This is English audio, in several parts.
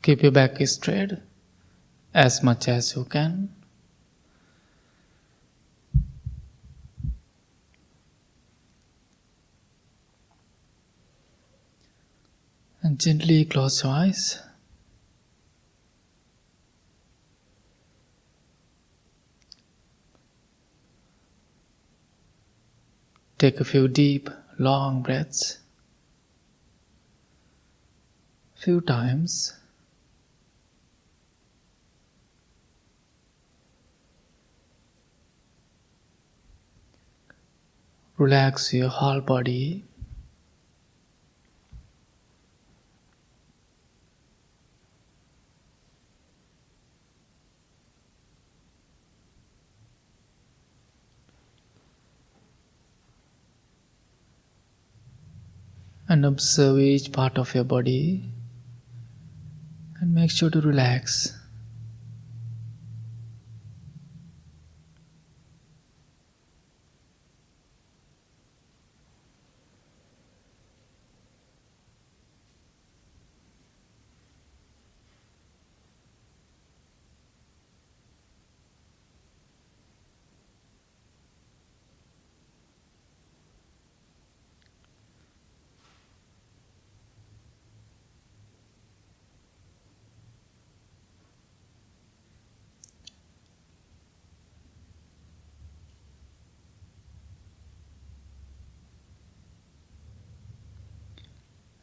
Keep your back straight as much as you can. And gently close your eyes. Take a few deep, long breaths. Few times. Relax your whole body. And observe each part of your body and make sure to relax.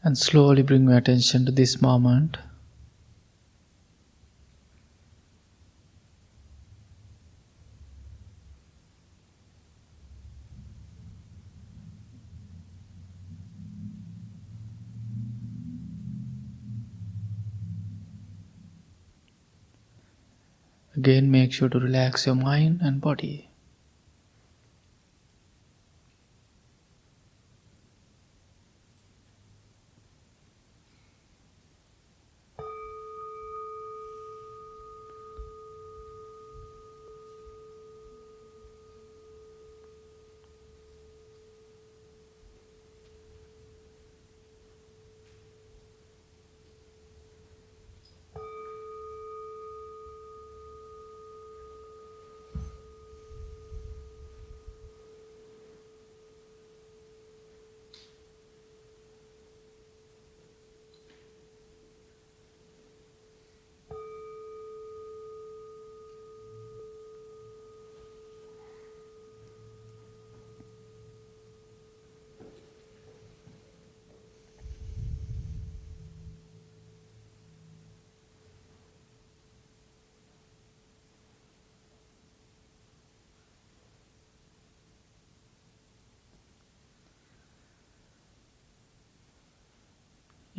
And slowly bring your attention to this moment. Again, make sure to relax your mind and body.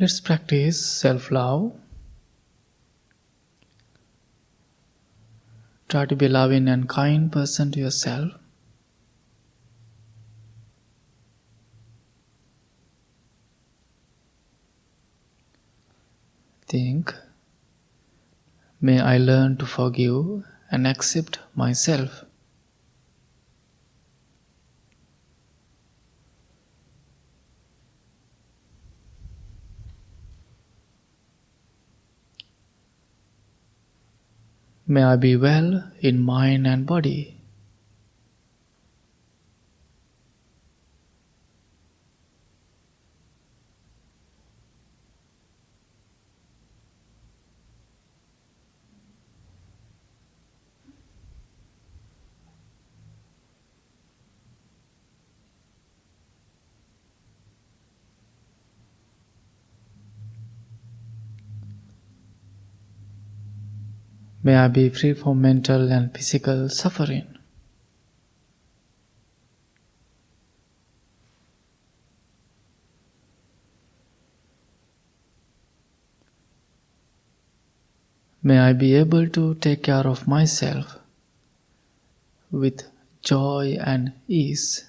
Let's practice self-love. Try to be a loving and kind person to yourself. Think, may I learn to forgive and accept myself. May I be well in mind and body. May I be free from mental and physical suffering. May I be able to take care of myself with joy and ease.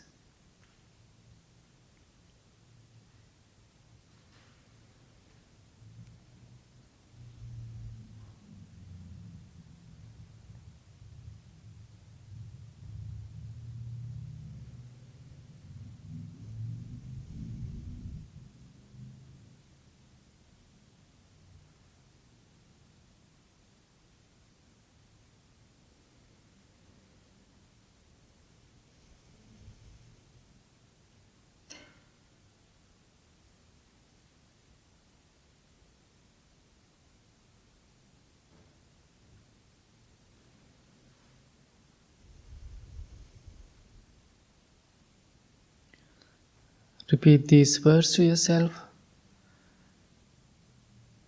Repeat these words to yourself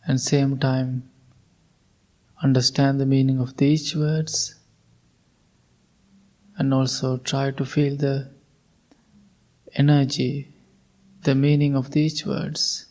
and same time understand the meaning of these words and also try to feel the energy, the meaning of these words.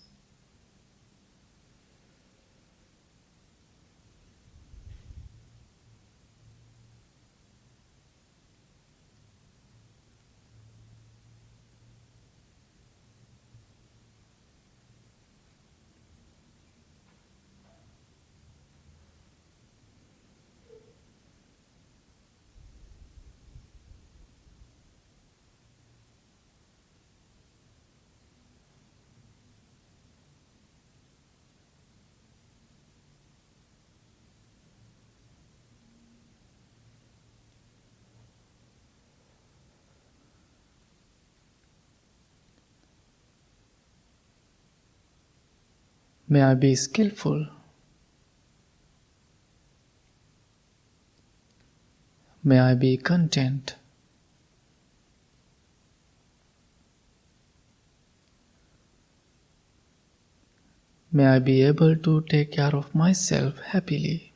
May I be skillful. May I be content. May I be able to take care of myself happily.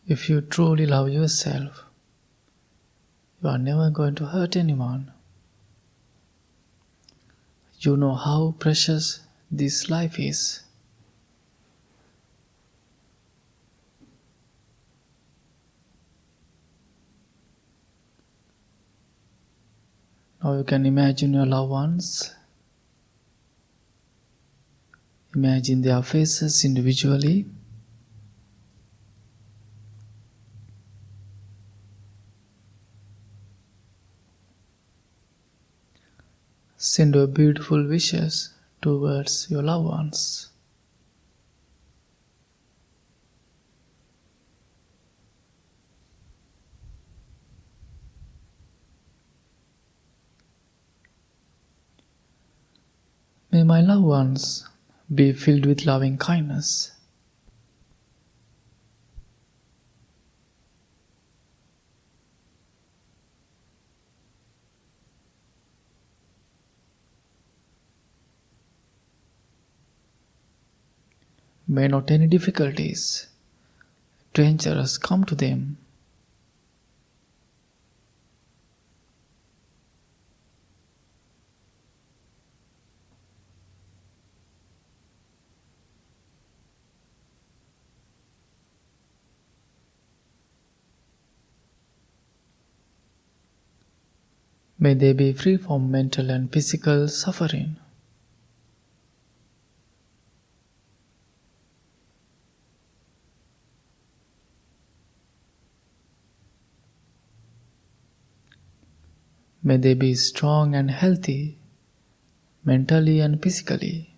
If you truly love yourself, you are never going to hurt anyone. You know how precious this life is. Now you can imagine your loved ones. Imagine their faces individually. Send your beautiful wishes towards your loved ones. May my loved ones be filled with loving kindness. May not any difficulties, dangers come to them. May they be free from mental and physical suffering. May they be strong and healthy, mentally and physically.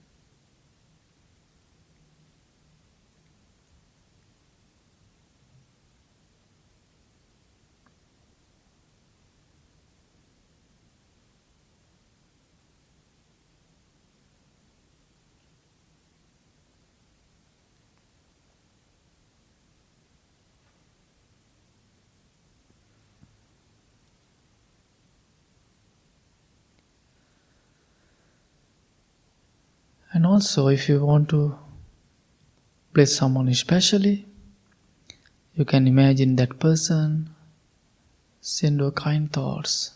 And also, if you want to bless someone especially, you can imagine that person, send your kind thoughts,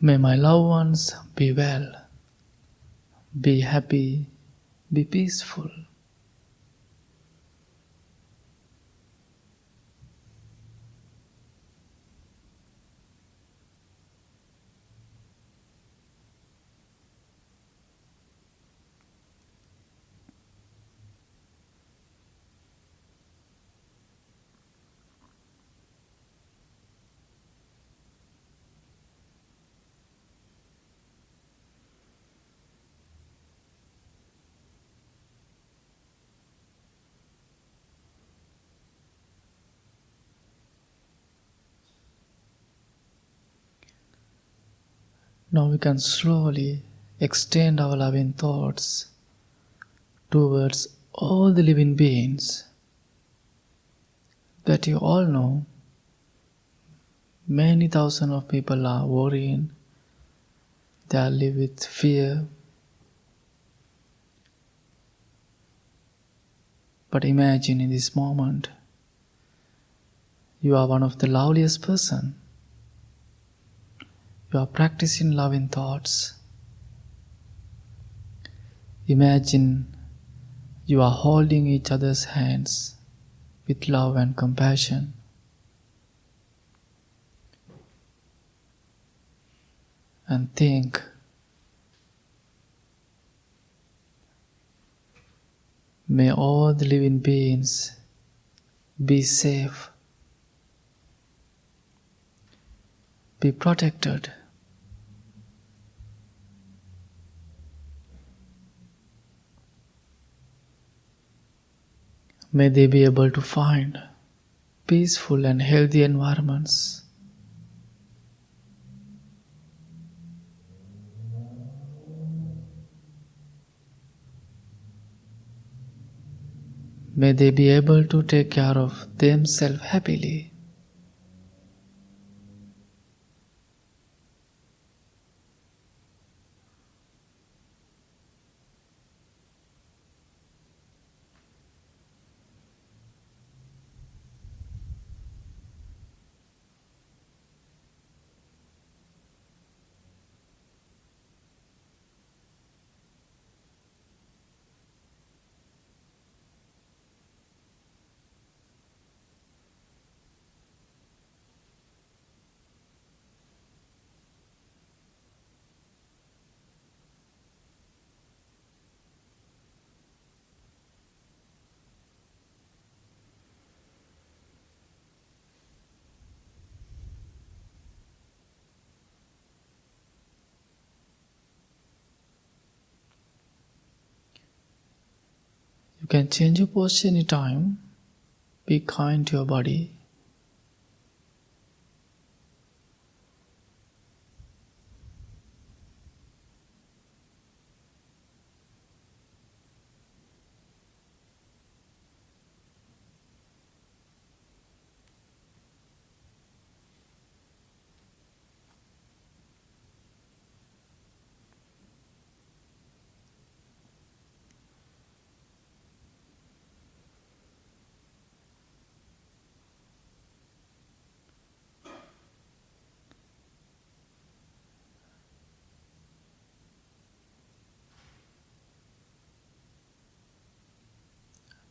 May my loved ones be well, be happy, be peaceful. Now we can slowly extend our loving thoughts towards all the living beings that you all know. Many thousands of people are worrying, they are live with fear. But imagine in this moment, you are one of the loveliest person. You are practicing loving thoughts. Imagine you are holding each other's hands with love and compassion. And think, may all the living beings be safe, be protected. May they be able to find peaceful and healthy environments. May they be able to take care of themselves happily. You can change your posture anytime. Be kind to your body.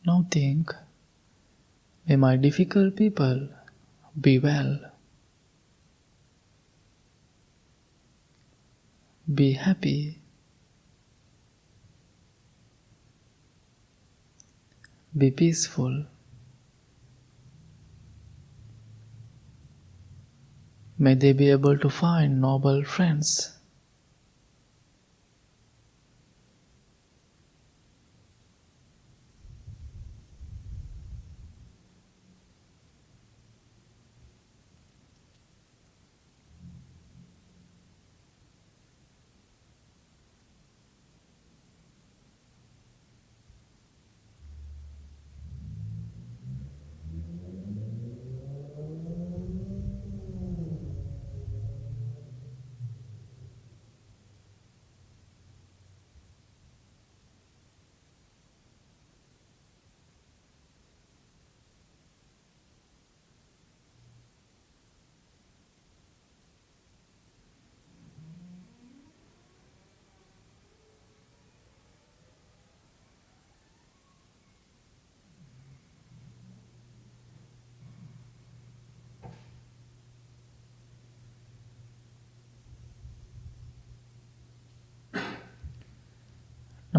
Now think, may my difficult people be well, be happy, be peaceful. May they be able to find noble friends.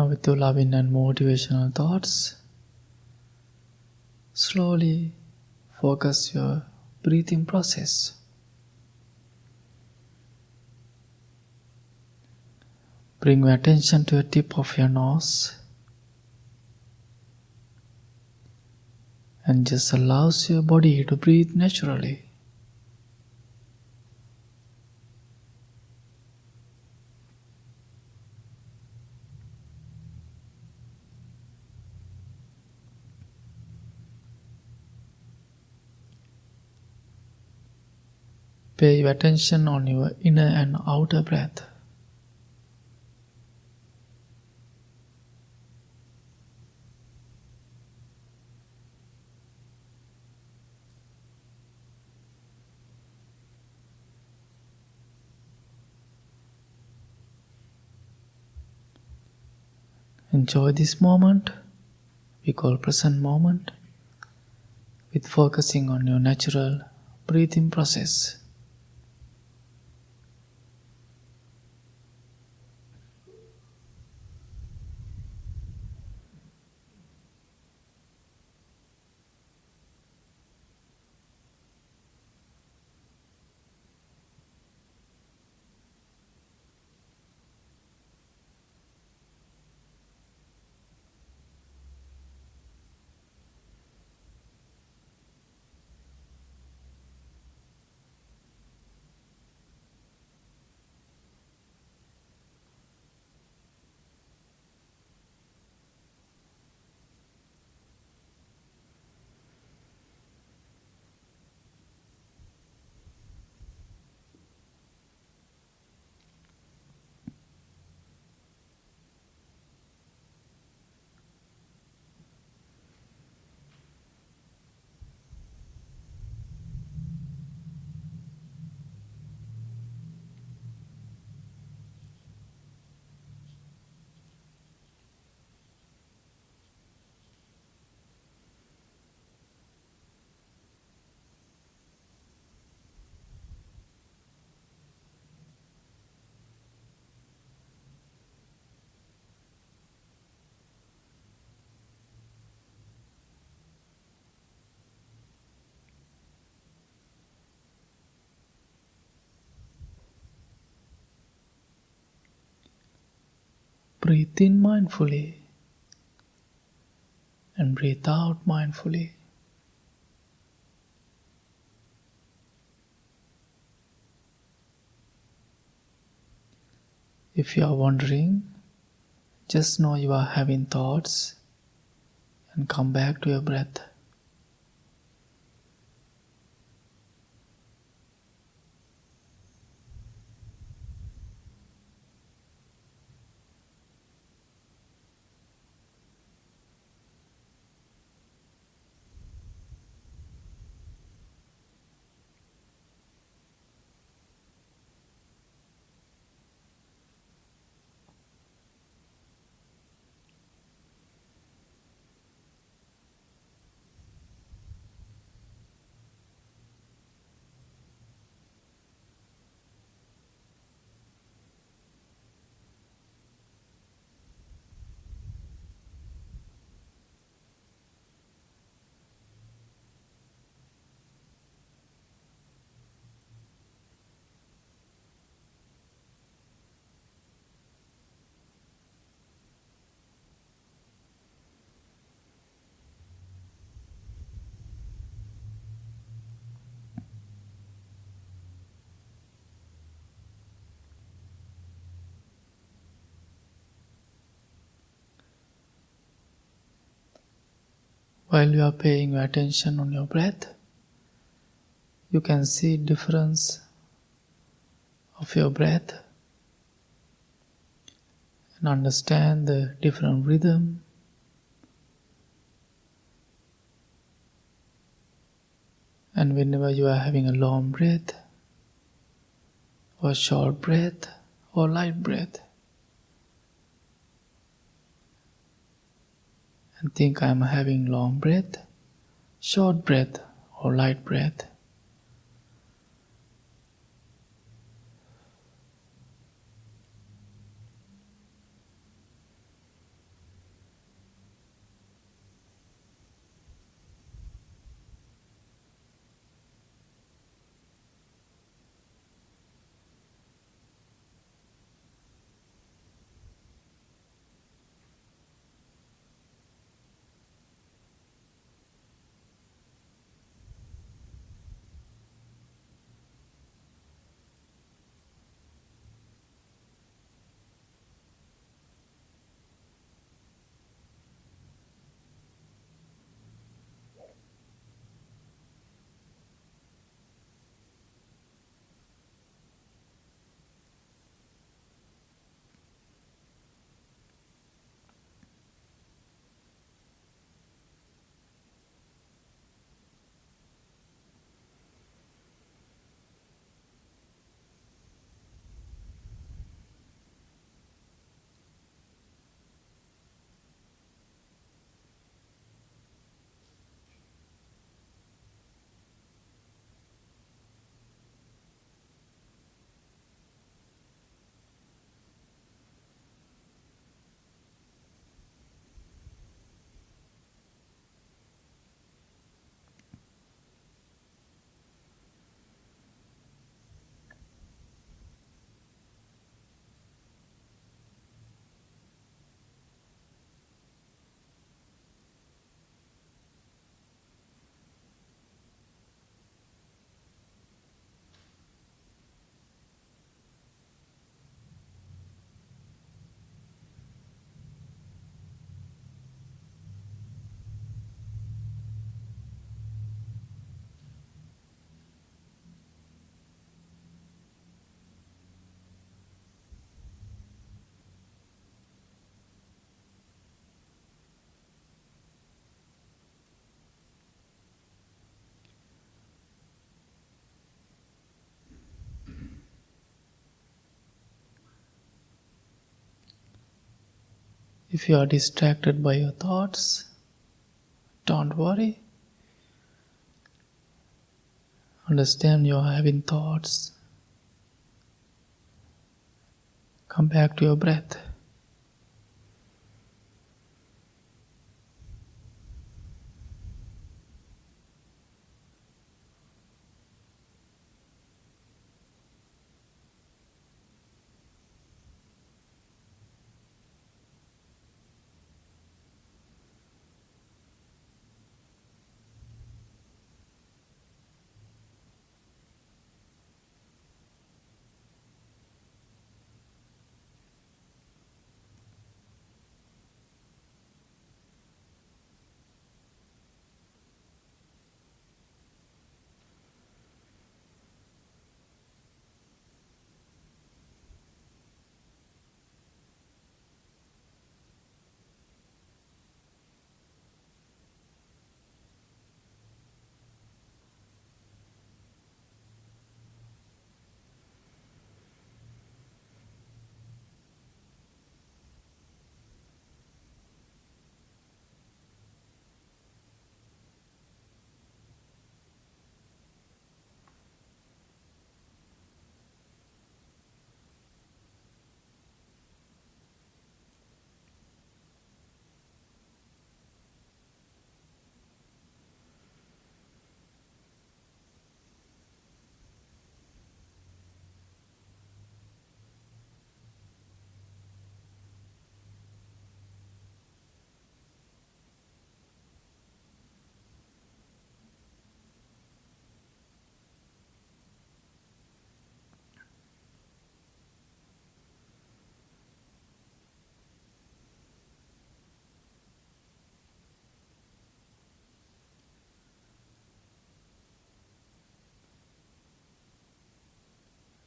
Now, with your loving and motivational thoughts, slowly focus your breathing process. Bring your attention to the tip of your nose and just allows your body to breathe naturally. Pay your attention on your inner and outer breath. Enjoy this moment, we call present moment, with focusing on your natural breathing process. Breathe in mindfully and breathe out mindfully. If you are wondering, just know you are having thoughts and come back to your breath. While you are paying your attention on your breath, you can see difference of your breath and understand the different rhythm. And whenever you are having a long breath, or short breath, or light breath, and think I am having long breath, short breath, or light breath. If you are distracted by your thoughts, don't worry. Understand you are having thoughts. Come back to your breath.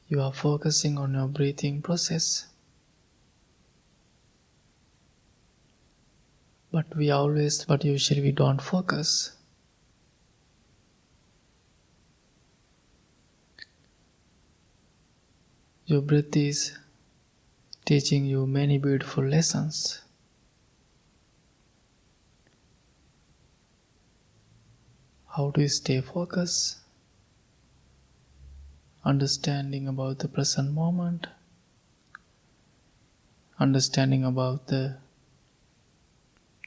You are focusing on your breathing process. But usually we don't focus. Your breath is teaching you many beautiful lessons. How to stay focused, understanding about the present moment, understanding about the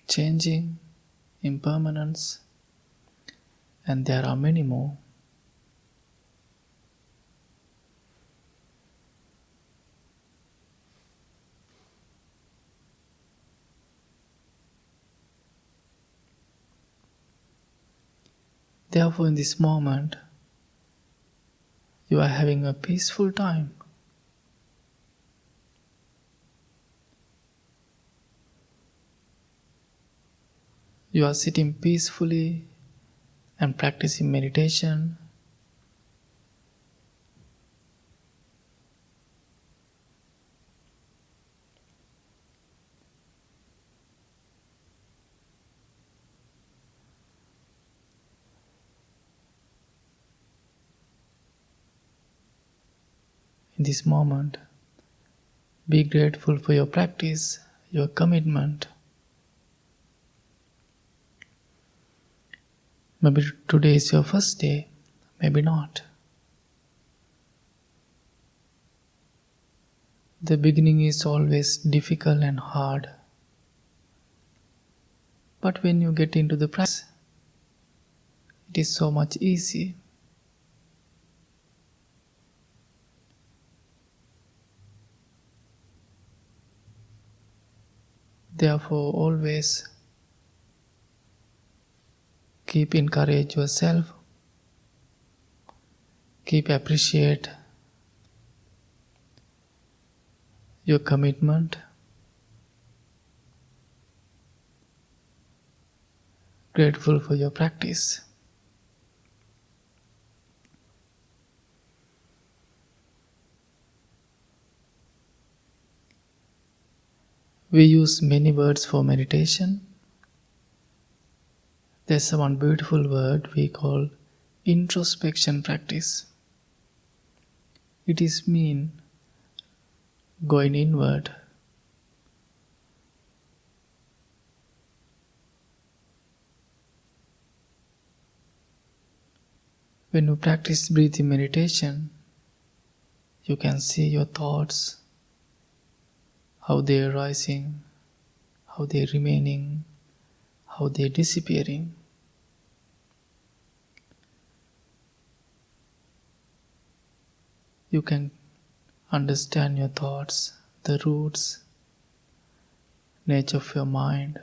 changing, impermanence, and there are many more. Therefore, in this moment, you are having a peaceful time. You are sitting peacefully and practicing meditation. In this moment, be grateful for your practice, your commitment. Maybe today is your first day, maybe not. The beginning is always difficult and hard. But when you get into the practice, it is so much easy. Therefore, always keep encourage yourself, keep appreciate your commitment, grateful for your practice. We use many words for meditation. There's one beautiful word we call introspection practice. It is mean going inward. When you practice breathing meditation, you can see your thoughts, how they are rising, how they are remaining, how they are disappearing. You can understand your thoughts, the roots, nature of your mind.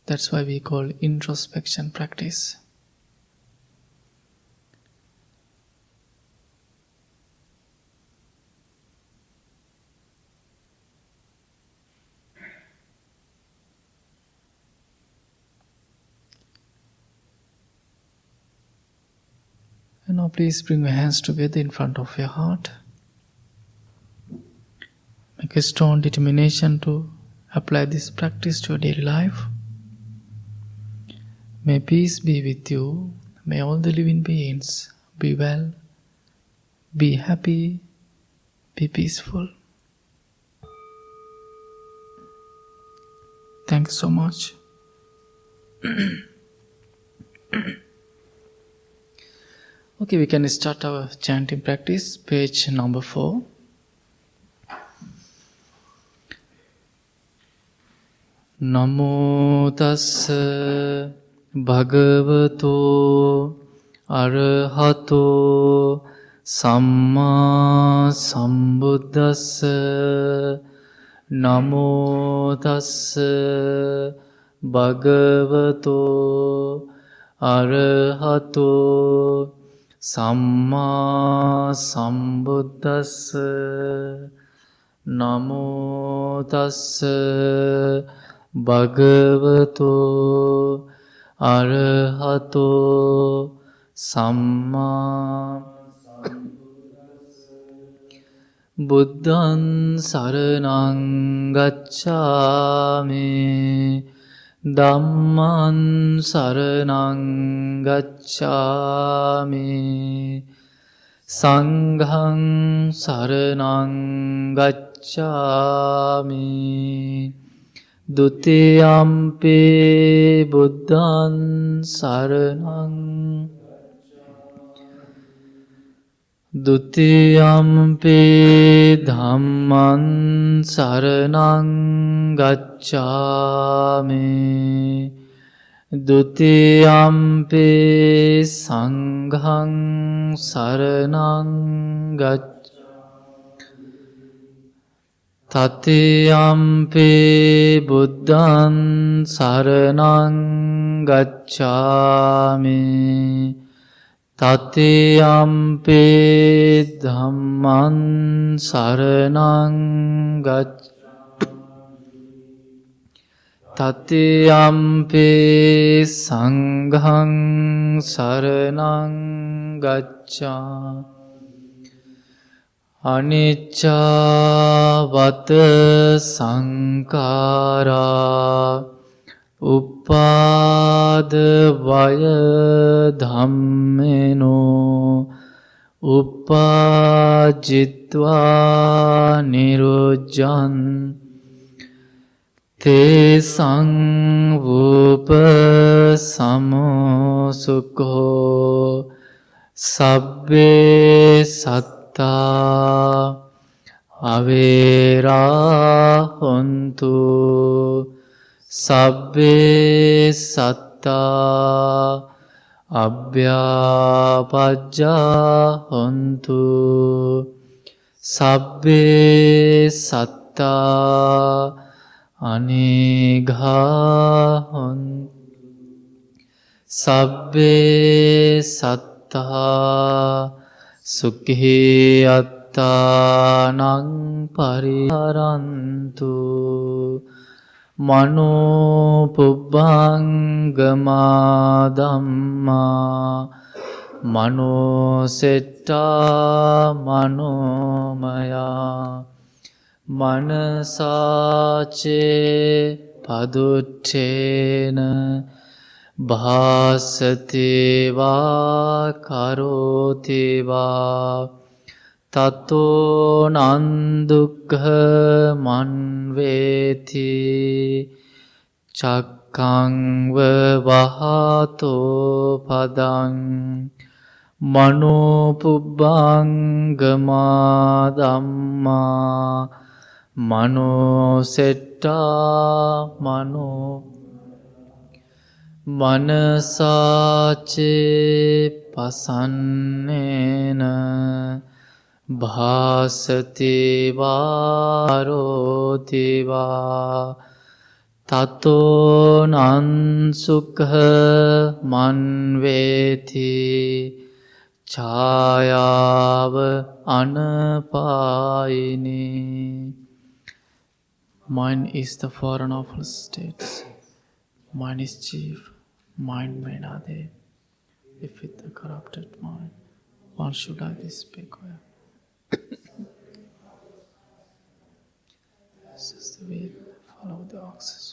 That's why we call introspection practice. And now please bring your hands together in front of your heart. Make a strong determination to apply this practice to your daily life. May peace be with you. May all the living beings be well, be happy, be peaceful. Thanks so much. Okay, we can start our chanting practice, page number 4. Namo tassa bhagavato arahato samma sambuddhassa. Namo tassa bhagavato arahato samma sambuddhassa. Namo tassa bhagavato arahato samma buddhaṃ saraṇaṃ gacchāmi Dhammaṃ saraṇaṃ gacchāmi Saṅghaṃ saraṇaṃ gacchāmi Dutiyampi buddhaṃ saraṇaṃ Dutiyampi dhammaṃ saraṇaṃ gacchāmi Dutiyampi saṅghaṃ saraṇaṃ gacchāmi Tatiyampi buddhaṃ saraṇaṃ gacchāmi Tatiyampi dhammaṃ saraṇaṃ gacchāmi Tatiyampi saṅghaṃ saraṇaṃ gacchāmi Anicca vata saṅkārā uppada vaya dhammeno uppajjitva nirujjan te saṅvupa samosukho sabbe sattā avera hontu sabbe sattā abhyapajja hontu sabbe sattā anigha hontu sabbe sattā sukhi attānaṃ pariharantu mano pubbangama dhamma mano setta manomaya manasace paduttena bhāsate vā karoti vā tato nandukkha manveti චක්ඛං වහතෝ පදං මනෝ පුබ්බංගමා ධම්මා මනෝ සෙට්ටා මනෝ මනසාචේ පසන්නේන භාසති වාරෝති වා තතෝ නංසුඛ මන්වේති ඡායාව අනපායිනී. Mind is the foreign of all states. Mind is chief. Mind may not be. If with the corrupted mind, one should have this bequire. This is the way to follow the axis.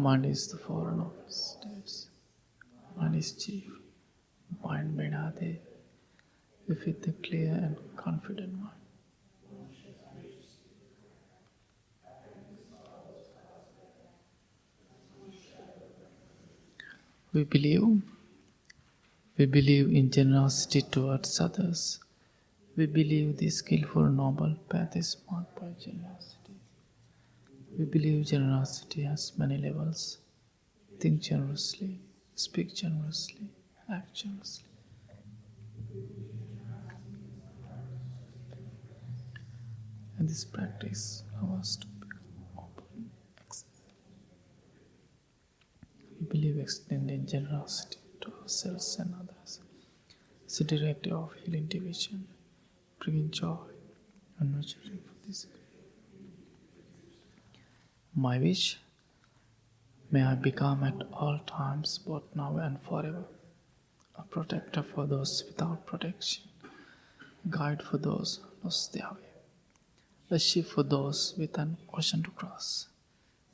Mind is the foreign of all states. Mind is chief. Mind may not be. If with the clear and confident mind. We believe in generosity towards others. We believe the skillful noble path is marked by generosity. We believe generosity has many levels. Think generously, speak generously, act generously. And this practice allows us to become open, accessible. We believe extending generosity to ourselves and others is a directive of healing division, bringing joy and nurturing for this. My wish, may I become at all times, both now and forever, a protector for those without protection, guide for those lost their way, a ship for those with an ocean to cross,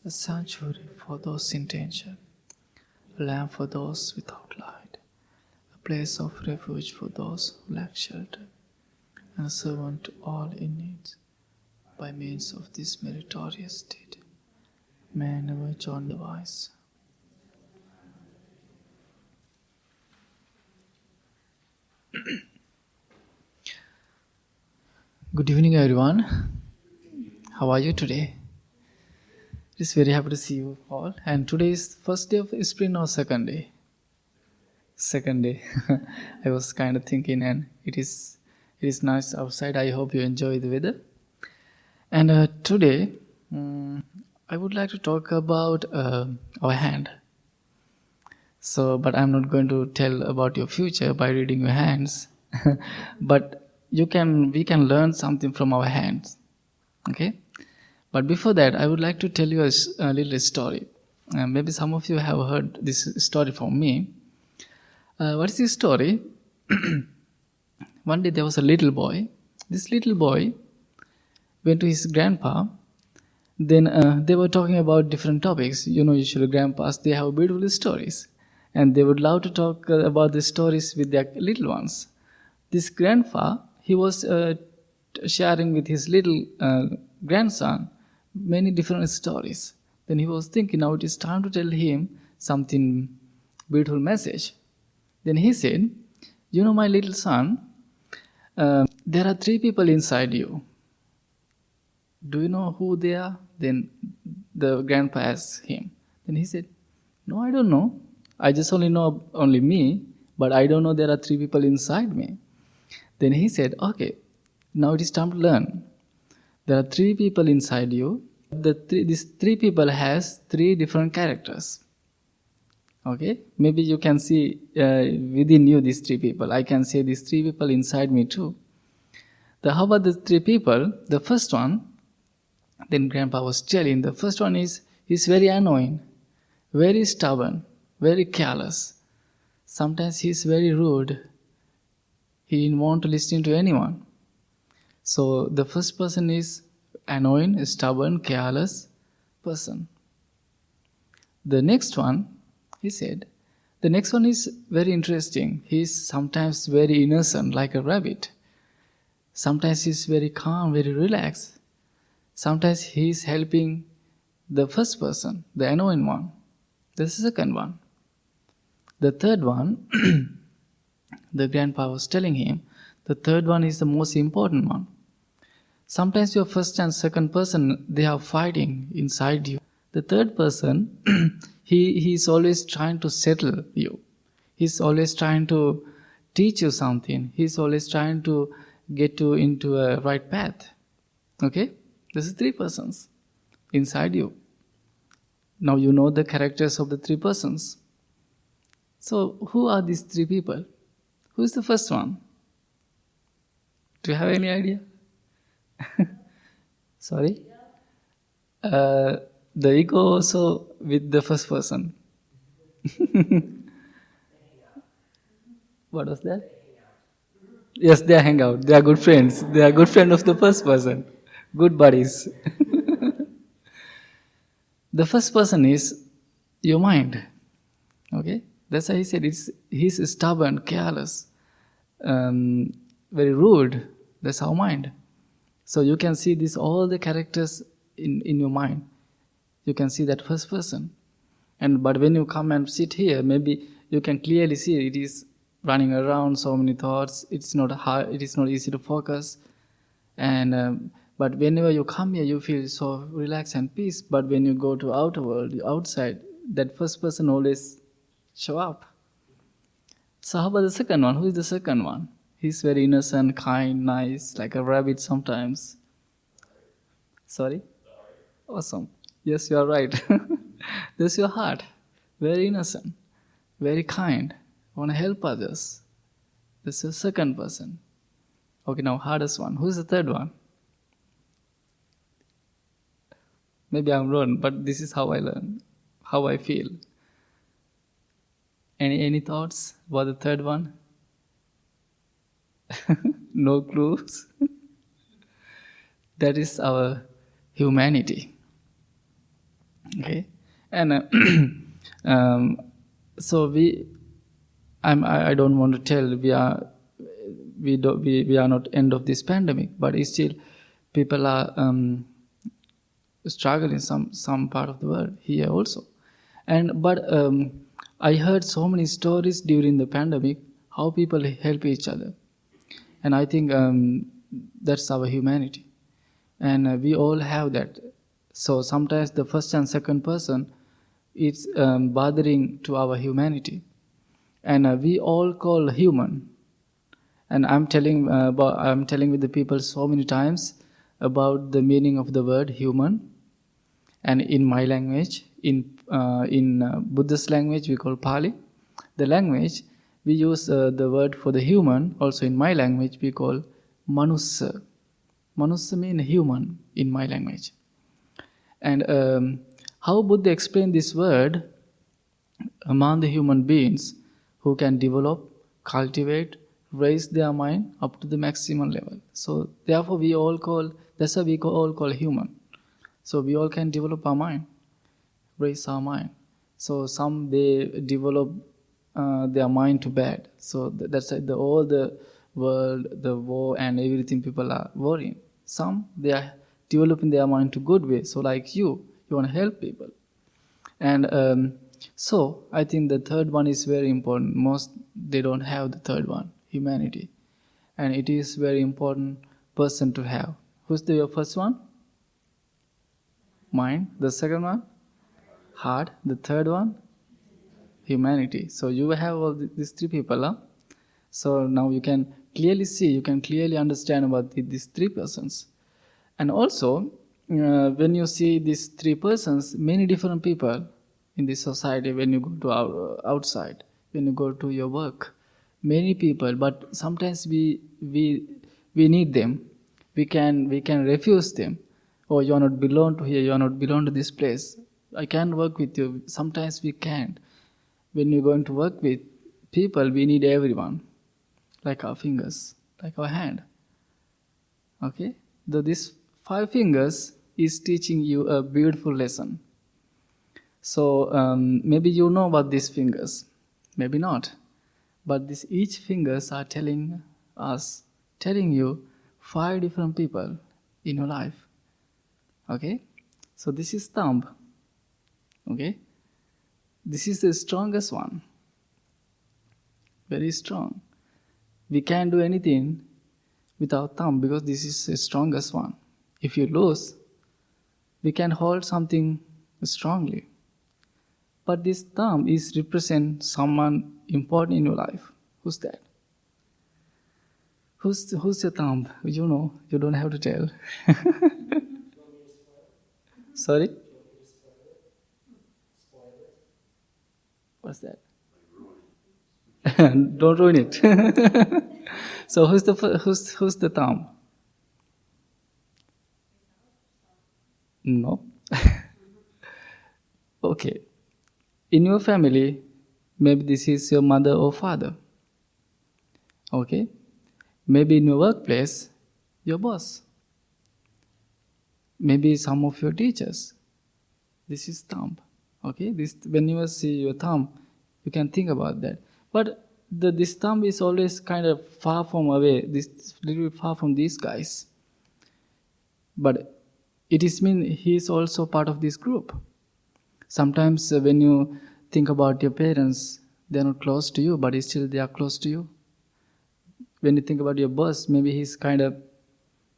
a sanctuary for those in danger, a lamp for those without light, a place of refuge for those who lack shelter, and a servant to all in need. By means of this meritorious deed, may I never join the wise. Good evening, everyone. How are you today? Just very happy to see you all. And today is first day of spring or second day? Second day. I was kind of thinking, and it is nice outside. I hope you enjoy the weather. And today, I would like to talk about our hand. But I'm not going to tell about your future by reading your hands. But we can learn something from our hands. Okay? But before that, I would like to tell you a little story. Maybe some of you have heard this story from me. What is this story? One day there was a little boy. This little boy went to his grandpa. Then they were talking about different topics. Usually grandpas, they have beautiful stories. And they would love to talk about the stories with their little ones. This grandpa, he was sharing with his little grandson many different stories. Then he was thinking, now it is time to tell him something beautiful message. Then he said, my little son, there are 3 people inside you. Do you know who they are? Then the grandpa asked him. Then he said, no, I don't know. I just only know only me, but I don't know there are 3 people inside me. Then he said, okay, now it is time to learn. There are 3 people inside you. These 3 people has 3 different characters. Okay, maybe you can see within you these 3 people. I can say these 3 people inside me too. How about the 3 people? The first one, then grandpa was telling, the first one is, he's very annoying, very stubborn, very careless. Sometimes he's very rude. He didn't want to listen to anyone. So the first person is annoying, stubborn, careless person. The next one, he said, the next one is very interesting. He is sometimes very innocent, like a rabbit. Sometimes he is very calm, very relaxed. Sometimes he is helping the first person, the unknown one. The second one. The third one, the grandpa was telling him, the third one is the most important one. Sometimes your first and second person, they are fighting inside you. The third person, he's always trying to settle you. He's always trying to teach you something. He's always trying to get you into a right path. Okay? This is three persons inside you. Now you know the characters of the three persons. So who are these three people? Who is the first one? Do you have any idea? Sorry? The ego also with the first person. What was that? Yes, they hang out. They are good friends. They are good friends of the first person. Good buddies. The first person is your mind. Okay? That's why he said he's stubborn, careless, very rude. That's our mind. So you can see this all the characters in your mind. You can see that first person. But when you come and sit here, maybe you can clearly see it is running around, so many thoughts. It's not hard. It is not easy to focus. But whenever you come here, you feel so relaxed and peace. But when you go to outer world, outside, that first person always show up. So how about the second one? Who is the second one? He's very innocent, kind, nice, like a rabbit sometimes. Sorry? Awesome. Yes, you are right. That's your heart. Very innocent, very kind. Want to help others. That's your second person. Okay, now hardest one. Who's the third one? Maybe I'm wrong, but this is how I learn, how I feel. Any thoughts about the third one? No clues? That is our humanity. Okay, and so I don't want to tell we are not end of this pandemic, but still people are struggling some part of the world here also, but I heard so many stories during the pandemic how people help each other, and I think that's our humanity, and we all have that. So sometimes the first and second person is bothering to our humanity, and we all call human. And I'm telling with the people so many times about the meaning of the word human. And in my language, in Buddhist language, we call Pali. The language we use the word for the human. Also in my language, we call manussa. Manussa means human in my language. And how Buddha explained this word among the human beings who can develop, cultivate, raise their mind up to the maximum level. So therefore that's why we all call human. So we all can develop our mind, raise our mind. So some they develop their mind to bad. So that's why all the world, the war and everything people are worrying. Some they are developing their mind to good way. So like you want to help people. And so I think the third one is very important. Most they don't have the third one, humanity. And it is very important person to have. Who's your first one? Mind. The second one? Heart. The third one? Humanity. So you have all these three people. Huh? So now you can clearly see, you can clearly understand about these three persons. And also, when you see these three persons, many different people in this society, when you go to outside, when you go to your work, many people, but sometimes we need them. We can refuse them. Oh, you are not belong to here, you are not belong to this place. I can't work with you. Sometimes we can't. When you're going to work with people, we need everyone. Like our fingers, like our hand. Okay? These 5 fingers is teaching you a beautiful lesson. So maybe you know about these fingers. Maybe not. But each fingers are telling you 5 different people in your life. Okay? So this is thumb. Okay? This is the strongest one. Very strong. We can't do anything with our thumb because this is the strongest one. If you lose, we can hold something strongly. But this thumb is represent someone important in your life. Who's that? Who's your thumb? You know, you don't have to tell. Sorry? What's that? Don't ruin it. So who's the thumb? No. Okay. In your family, maybe this is your mother or father. Okay. Maybe in your workplace, your boss. Maybe some of your teachers. This is thumb. Okay. This when you see your thumb, you can think about that. But this thumb is always kind of far from away. This little bit far from these guys. But it is mean he is also part of this group. Sometimes when you think about your parents, they are not close to you, but still they are close to you. When you think about your boss, maybe he's kind of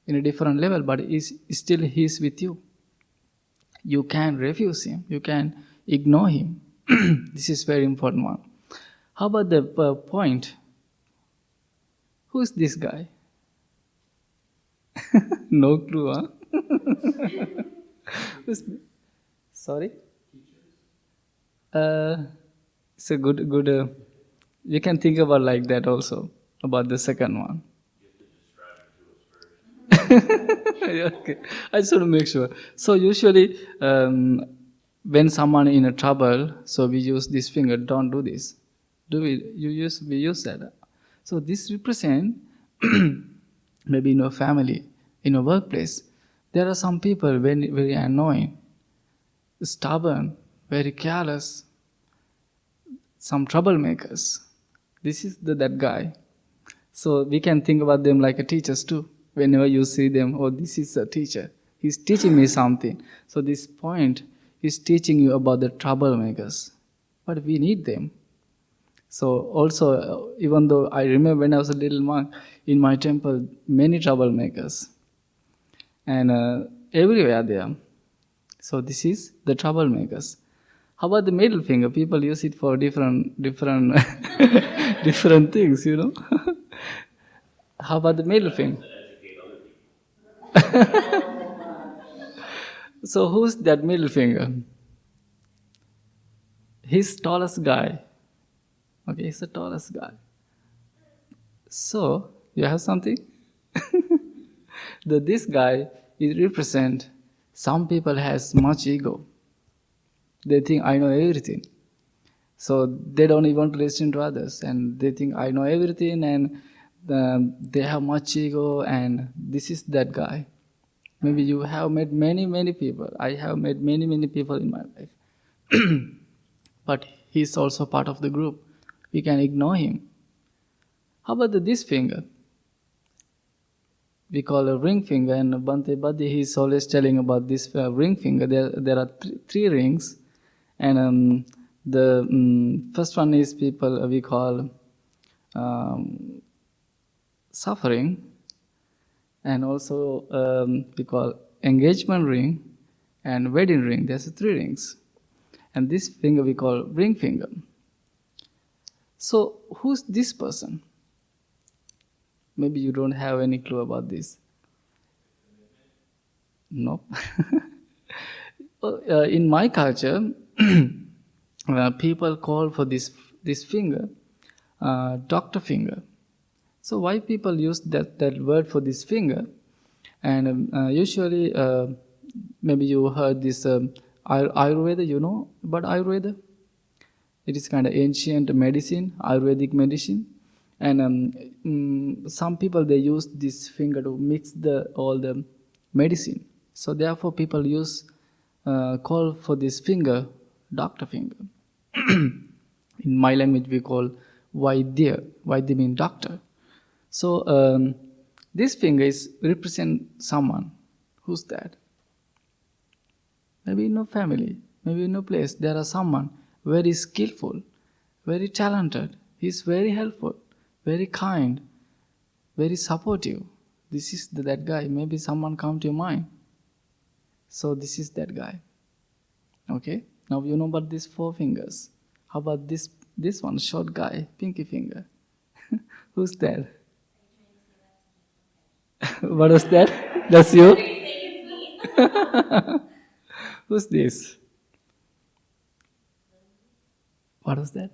in a different level, but he's with you. You can refuse him. You can ignore him. This is very important one. How about the point? Who is this guy? No clue, huh? Sorry? It's a good. You can think about like that also, about the second one. Okay. I just want to make sure. So usually, when someone in a trouble, so we use this finger. Don't do this. We use that. So this represent maybe in your family, in your workplace, there are some people very very annoying, stubborn, very careless, some troublemakers. This is that guy. So we can think about them like a teachers too. Whenever you see them, oh, this is a teacher. He's teaching me something. So this point is teaching you about the troublemakers. But we need them. So also, even though I remember when I was a little monk, in my temple, many troublemakers. And everywhere they are. So this is the troublemakers. How about the middle finger? People use it for different different things, you know. How about the middle finger? So who's that middle finger? He's tallest guy. Okay, he's the tallest guy. So you have something? This guy is represent. Some people has much ego. They think I know everything. So they don't even listen to others, and they think I know everything, and they have much ego, and this is that guy. Maybe you have met many people. I have met many people in my life. But he's also part of the group. We can ignore him. How about this finger? We call a ring finger, and Bhante Assaji, he's always telling about this ring finger. There are three rings, and the first one is people we call suffering, and also we call engagement ring and wedding ring. There's three rings, and this finger we call ring finger. So who's this person? Maybe you don't have any clue about this. No. In my culture, people call for this finger doctor finger. So why people use that word for this finger? And usually, maybe you heard this Ayurveda. You know about Ayurveda? It is kind of ancient medicine, Ayurvedic medicine. And some people, they use this finger to mix all the medicine. So therefore people call for this finger doctor finger. In my language we call Vaidya. Vaidya means doctor. So this finger represent someone. Who's that? Maybe in your family. Maybe in a place there are someone very skillful, very talented. He's very helpful, very kind, very supportive. This is that guy. Maybe someone come to your mind. So this is that guy. Okay. Now you know about these 4 fingers. How about this one, short guy, pinky finger? Who's that? What was that? That's you? Who's this? What was that?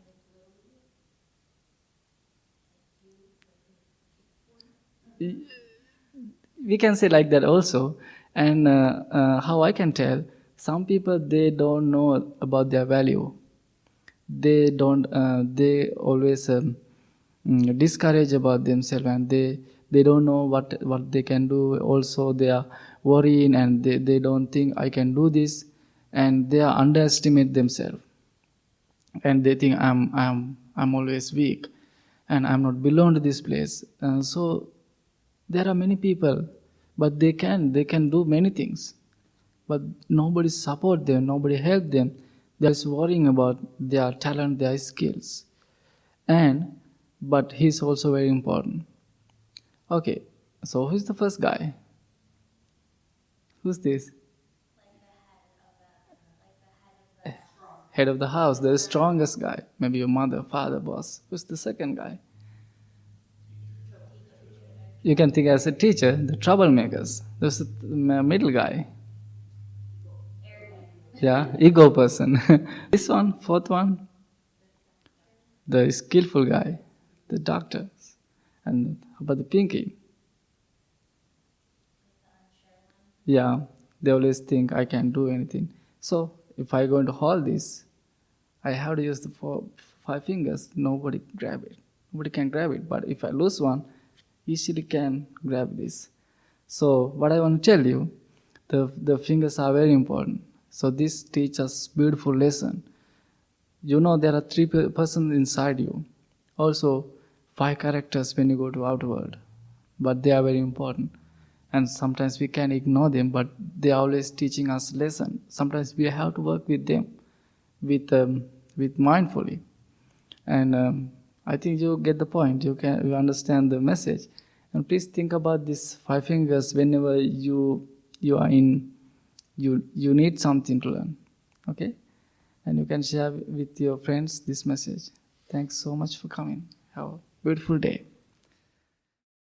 We can say like that also. And how I can tell, some people, they don't know about their value. They don't. They always discourage about themselves, and they don't know what they can do. Also, they are worrying, and they don't think I can do this, and they are underestimate themselves, and they think I'm always weak, and I'm not belong to this place. So there are many people, but they can do many things, but nobody support them, nobody help them. They're just worrying about their talent, their skills, and but he's also very important. Okay, so who's the first guy? Who's this? Head of the house, the strongest guy. Maybe your mother, father, boss. Who's the second guy? You can think as a teacher, the troublemakers. There's the middle guy. Yeah, ego person. This one, fourth one, the skillful guy, the doctors. And how about the pinky? Yeah, they always think I can do anything. So if I go into hold this, I have to use the 5 fingers. Nobody grab it. Nobody can grab it. But if I lose one, easily can grab this. So what I want to tell you, the fingers are very important. So this teaches beautiful lesson. You know there are 3 persons inside you. Also 5 characters when you go to outer world. But they are very important. And sometimes we can ignore them, but they are always teaching us lesson. Sometimes we have to work with them, with mindfully. And I think you get the point. You understand the message. And please think about these 5 fingers whenever you are in. You need something to learn, okay? And you can share with your friends this message. Thanks so much for coming. Have a beautiful day.